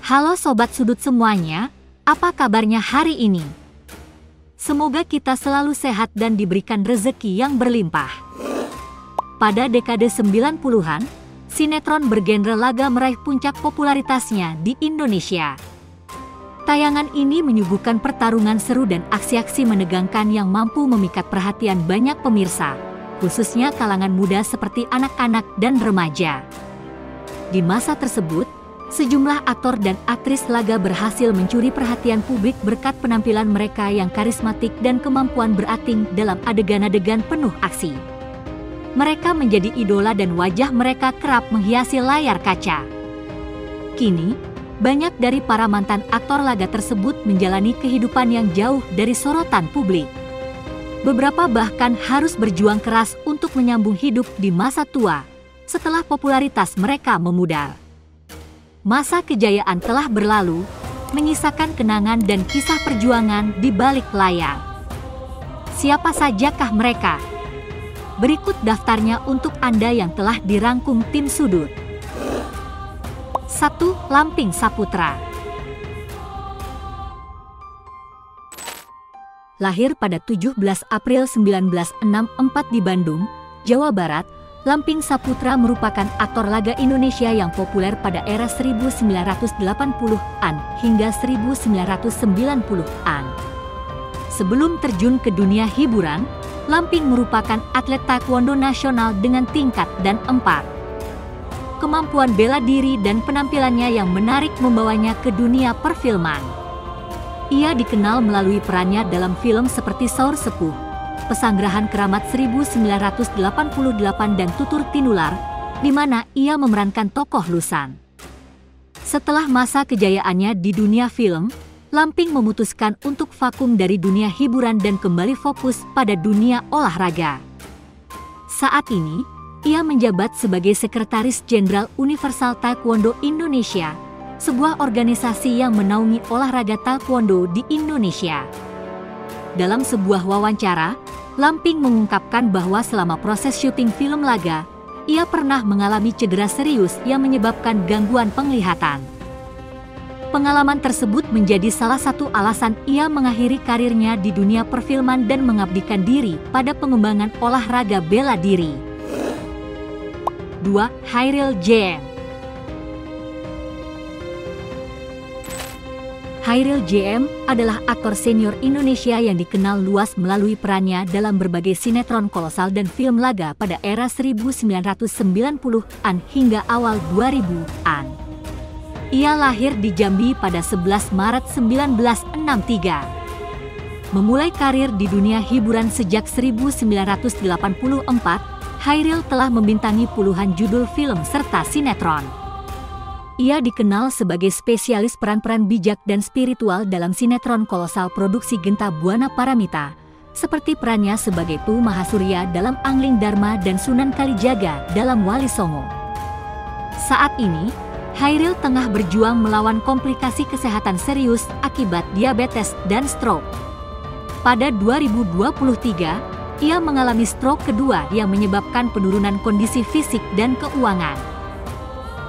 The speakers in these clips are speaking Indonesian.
Halo Sobat Sudut semuanya, apa kabarnya hari ini? Semoga kita selalu sehat dan diberikan rezeki yang berlimpah. Pada dekade 90-an, sinetron bergenre laga meraih puncak popularitasnya di Indonesia. Tayangan ini menyuguhkan pertarungan seru dan aksi-aksi menegangkan yang mampu memikat perhatian banyak pemirsa, khususnya kalangan muda seperti anak-anak dan remaja. Di masa tersebut, sejumlah aktor dan aktris laga berhasil mencuri perhatian publik berkat penampilan mereka yang karismatik dan kemampuan berakting dalam adegan-adegan penuh aksi. Mereka menjadi idola dan wajah mereka kerap menghiasi layar kaca. Kini, banyak dari para mantan aktor laga tersebut menjalani kehidupan yang jauh dari sorotan publik. Beberapa bahkan harus berjuang keras untuk menyambung hidup di masa tua, setelah popularitas mereka memudar. Masa kejayaan telah berlalu, menyisakan kenangan dan kisah perjuangan di balik layar. Siapa sajakah mereka? Berikut daftarnya untuk Anda yang telah dirangkum tim Sudut. 1. Lamping Saputra. Lahir pada 17 April 1964 di Bandung, Jawa Barat, Lamping Saputra merupakan aktor laga Indonesia yang populer pada era 1980-an hingga 1990-an. Sebelum terjun ke dunia hiburan, Lamping merupakan atlet taekwondo nasional dengan tingkat dan 4. Kemampuan bela diri dan penampilannya yang menarik membawanya ke dunia perfilman. Ia dikenal melalui perannya dalam film seperti Saur Sepuh, Pesanggerahan Keramat 1988 dan Tutur Tinular, di mana ia memerankan tokoh Lusan. Setelah masa kejayaannya di dunia film, Lamping memutuskan untuk vakum dari dunia hiburan dan kembali fokus pada dunia olahraga. Saat ini, ia menjabat sebagai Sekretaris Jenderal Universal Taekwondo Indonesia, sebuah organisasi yang menaungi olahraga taekwondo di Indonesia. Dalam sebuah wawancara, Lamping mengungkapkan bahwa selama proses syuting film laga, ia pernah mengalami cedera serius yang menyebabkan gangguan penglihatan. Pengalaman tersebut menjadi salah satu alasan ia mengakhiri karirnya di dunia perfilman dan mengabdikan diri pada pengembangan olahraga bela diri. 2. Chairil JM. Chairil JM adalah aktor senior Indonesia yang dikenal luas melalui perannya dalam berbagai sinetron kolosal dan film laga pada era 1990-an hingga awal 2000-an. Ia lahir di Jambi pada 11 Maret 1963. Memulai karir di dunia hiburan sejak 1984, Chairil telah membintangi puluhan judul film serta sinetron. Ia dikenal sebagai spesialis peran-peran bijak dan spiritual dalam sinetron kolosal produksi Genta Buana Paramita, seperti perannya sebagai Tu Mahasurya dalam Angling Dharma dan Sunan Kalijaga dalam Wali Songo. Saat ini, Chairil tengah berjuang melawan komplikasi kesehatan serius akibat diabetes dan stroke. Pada 2023, ia mengalami stroke kedua yang menyebabkan penurunan kondisi fisik dan keuangan.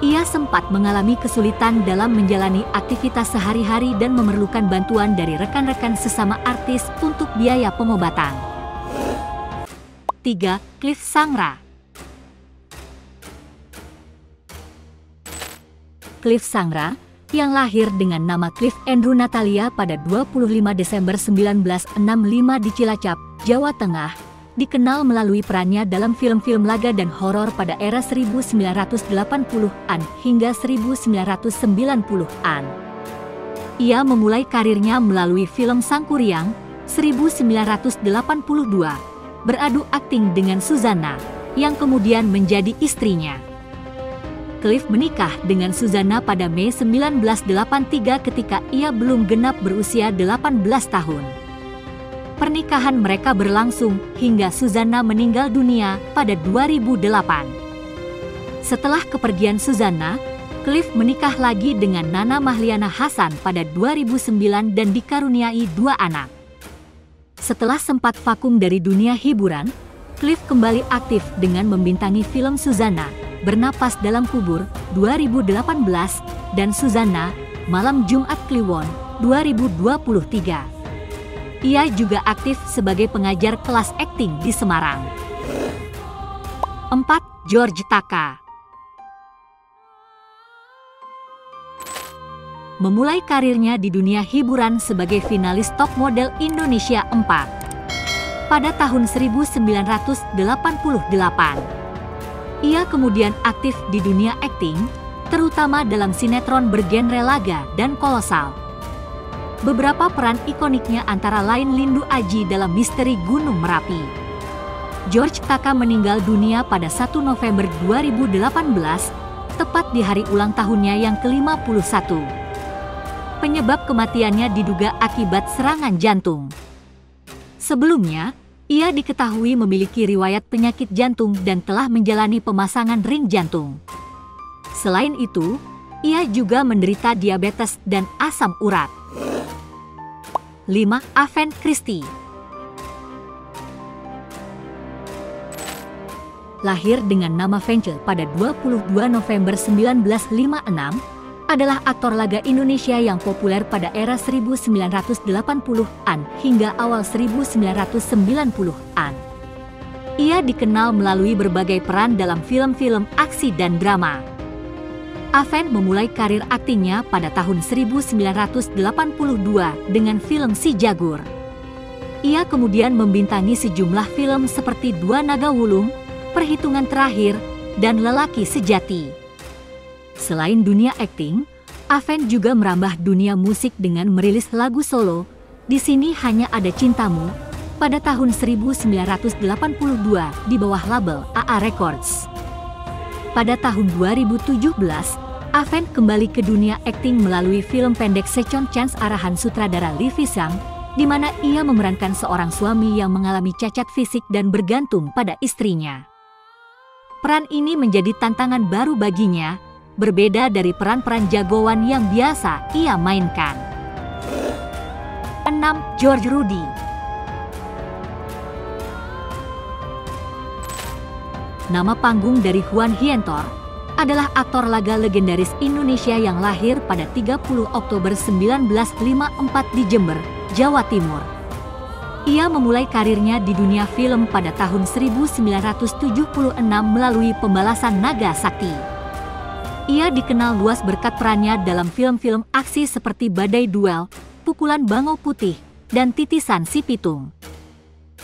Ia sempat mengalami kesulitan dalam menjalani aktivitas sehari-hari dan memerlukan bantuan dari rekan-rekan sesama artis untuk biaya pengobatan. 3. Cliff Sangra. Cliff Sangra, yang lahir dengan nama Cliff Andrew Natalia pada 25 Desember 1965 di Cilacap, Jawa Tengah, dikenal melalui perannya dalam film-film laga dan horor pada era 1980-an hingga 1990-an. Ia memulai karirnya melalui film Sangkuriang 1982, beradu akting dengan Suzanna, yang kemudian menjadi istrinya. Cliff menikah dengan Suzanna pada Mei 1983 ketika ia belum genap berusia 18 tahun. Pernikahan mereka berlangsung hingga Suzanna meninggal dunia pada 2008. Setelah kepergian Suzanna, Cliff menikah lagi dengan Nana Mahliana Hasan pada 2009 dan dikaruniai 2 anak. Setelah sempat vakum dari dunia hiburan, Cliff kembali aktif dengan membintangi film Suzanna, Bernapas Dalam Kubur, 2018, dan Suzanna, Malam Jumat Kliwon 2023. Ia juga aktif sebagai pengajar kelas akting di Semarang. 4. George Taka. Memulai karirnya di dunia hiburan sebagai finalis Top Model Indonesia 4 pada tahun 1988. Ia kemudian aktif di dunia akting, terutama dalam sinetron bergenre laga dan kolosal. Beberapa peran ikoniknya antara lain Lindu Aji dalam Misteri Gunung Merapi. George Taka meninggal dunia pada 1 November 2018, tepat di hari ulang tahunnya yang ke-51. Penyebab kematiannya diduga akibat serangan jantung. Sebelumnya, ia diketahui memiliki riwayat penyakit jantung dan telah menjalani pemasangan ring jantung. Selain itu, ia juga menderita diabetes dan asam urat. 5. Aven Christie. Lahir dengan nama Vence pada 22 November 1956, adalah aktor laga Indonesia yang populer pada era 1980-an hingga awal 1990-an. Ia dikenal melalui berbagai peran dalam film-film aksi dan drama. Aven memulai karir aktingnya pada tahun 1982 dengan film Si Jagur. Ia kemudian membintangi sejumlah film seperti Dua Naga Wulung, Perhitungan Terakhir, dan Lelaki Sejati. Selain dunia akting, Aven juga merambah dunia musik dengan merilis lagu solo, Di Sini Hanya Ada Cintamu, pada tahun 1982 di bawah label AA Records. Pada tahun 2017, Aven kembali ke dunia akting melalui film pendek Second Chance arahan sutradara Lee Visang, di mana ia memerankan seorang suami yang mengalami cacat fisik dan bergantung pada istrinya. Peran ini menjadi tantangan baru baginya, berbeda dari peran-peran jagoan yang biasa ia mainkan. 6. George Rudi. Nama panggung dari Juan Hientor adalah aktor laga legendaris Indonesia yang lahir pada 30 Oktober 1954 di Jember, Jawa Timur. Ia memulai karirnya di dunia film pada tahun 1976 melalui Pembalasan Naga Sakti. Ia dikenal luas berkat perannya dalam film-film aksi seperti Badai Duel, Pukulan Bangau Putih, dan Titisan Si Pitung.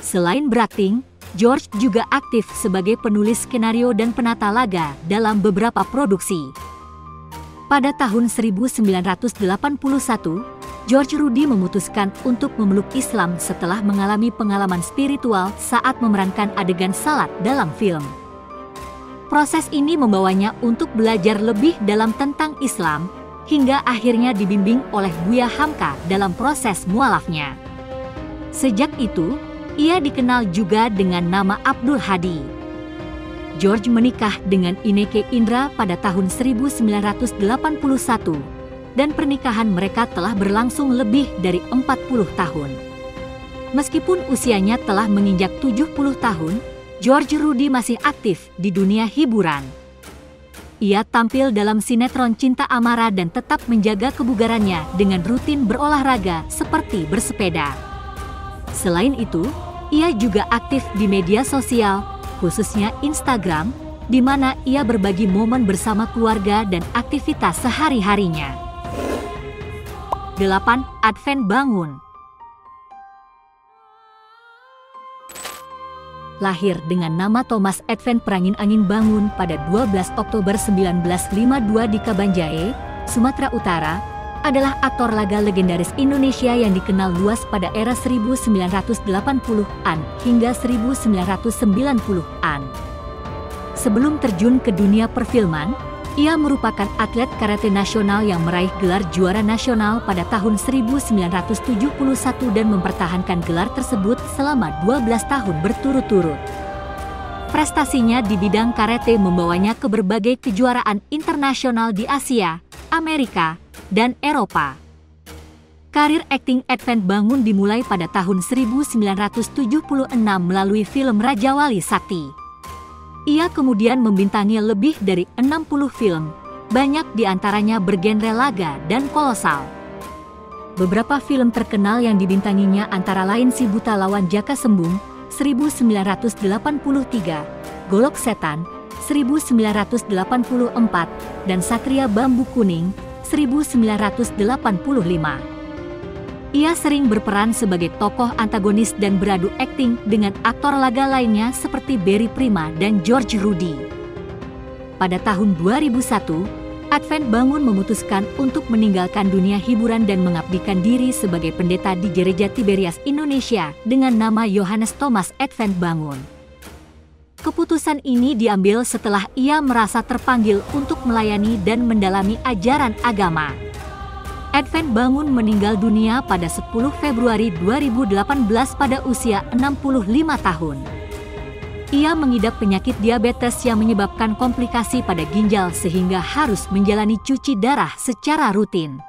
Selain berakting, George juga aktif sebagai penulis skenario dan penata laga dalam beberapa produksi. Pada tahun 1981, George Rudi memutuskan untuk memeluk Islam setelah mengalami pengalaman spiritual saat memerankan adegan salat dalam film. Proses ini membawanya untuk belajar lebih dalam tentang Islam, hingga akhirnya dibimbing oleh Buya Hamka dalam proses mualafnya. Sejak itu, ia dikenal juga dengan nama Abdul Hadi. George menikah dengan Ineke Indra pada tahun 1981, dan pernikahan mereka telah berlangsung lebih dari 40 tahun. Meskipun usianya telah menginjak 70 tahun, George Rudi masih aktif di dunia hiburan. Ia tampil dalam sinetron Cinta Amara dan tetap menjaga kebugarannya dengan rutin berolahraga seperti bersepeda. Selain itu, ia juga aktif di media sosial, khususnya Instagram, di mana ia berbagi momen bersama keluarga dan aktivitas sehari-harinya. 8. Adven Bangun. Lahir dengan nama Thomas Adven Perangin-Angin Bangun pada 12 Oktober 1952 di Kabanjahe, Sumatera Utara, adalah aktor laga legendaris Indonesia yang dikenal luas pada era 1980-an hingga 1990-an. Sebelum terjun ke dunia perfilman, ia merupakan atlet karate nasional yang meraih gelar juara nasional pada tahun 1971 dan mempertahankan gelar tersebut selama 12 tahun berturut-turut. Prestasinya di bidang karate membawanya ke berbagai kejuaraan internasional di Asia, Amerika, dan Eropa. Karir akting Adven Bangun dimulai pada tahun 1976 melalui film Raja Wali Sakti. Ia kemudian membintangi lebih dari 60 film, banyak di antaranya bergenre laga dan kolosal. Beberapa film terkenal yang dibintanginya antara lain Si Buta Lawan Jaka Sembung, 1983, Golok Setan, 1984, dan Satria Bambu Kuning, 1985. Ia sering berperan sebagai tokoh antagonis dan beradu akting dengan aktor laga lainnya seperti Barry Prima dan George Rudi. Pada tahun 2001, Advent Bangun memutuskan untuk meninggalkan dunia hiburan dan mengabdikan diri sebagai pendeta di Gereja Tiberias Indonesia dengan nama Yohanes Thomas Advent Bangun. Keputusan ini diambil setelah ia merasa terpanggil untuk melayani dan mendalami ajaran agama. Advent Bangun meninggal dunia pada 10 Februari 2018 pada usia 65 tahun. Ia mengidap penyakit diabetes yang menyebabkan komplikasi pada ginjal sehingga harus menjalani cuci darah secara rutin.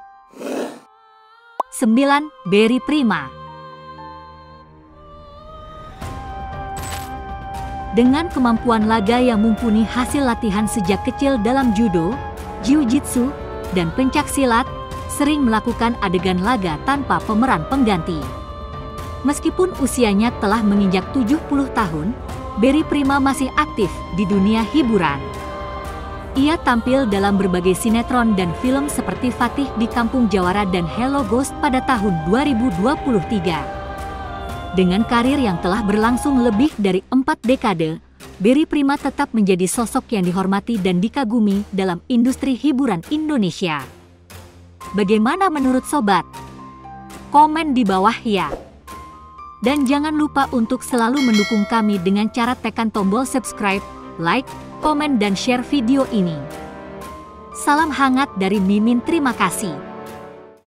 9. Barry Prima. Dengan kemampuan laga yang mumpuni hasil latihan sejak kecil dalam judo, jiu-jitsu, dan pencaksilat, sering melakukan adegan laga tanpa pemeran pengganti. Meskipun usianya telah menginjak 70 tahun, Barry Prima masih aktif di dunia hiburan. Ia tampil dalam berbagai sinetron dan film seperti Fatih di Kampung Jawara dan Hello Ghost pada tahun 2023. Dengan karir yang telah berlangsung lebih dari 4 dekade, Barry Prima tetap menjadi sosok yang dihormati dan dikagumi dalam industri hiburan Indonesia. Bagaimana menurut sobat? Komen di bawah ya. Dan jangan lupa untuk selalu mendukung kami dengan cara tekan tombol subscribe, like, komen dan share video ini. Salam hangat dari Mimin, terima kasih.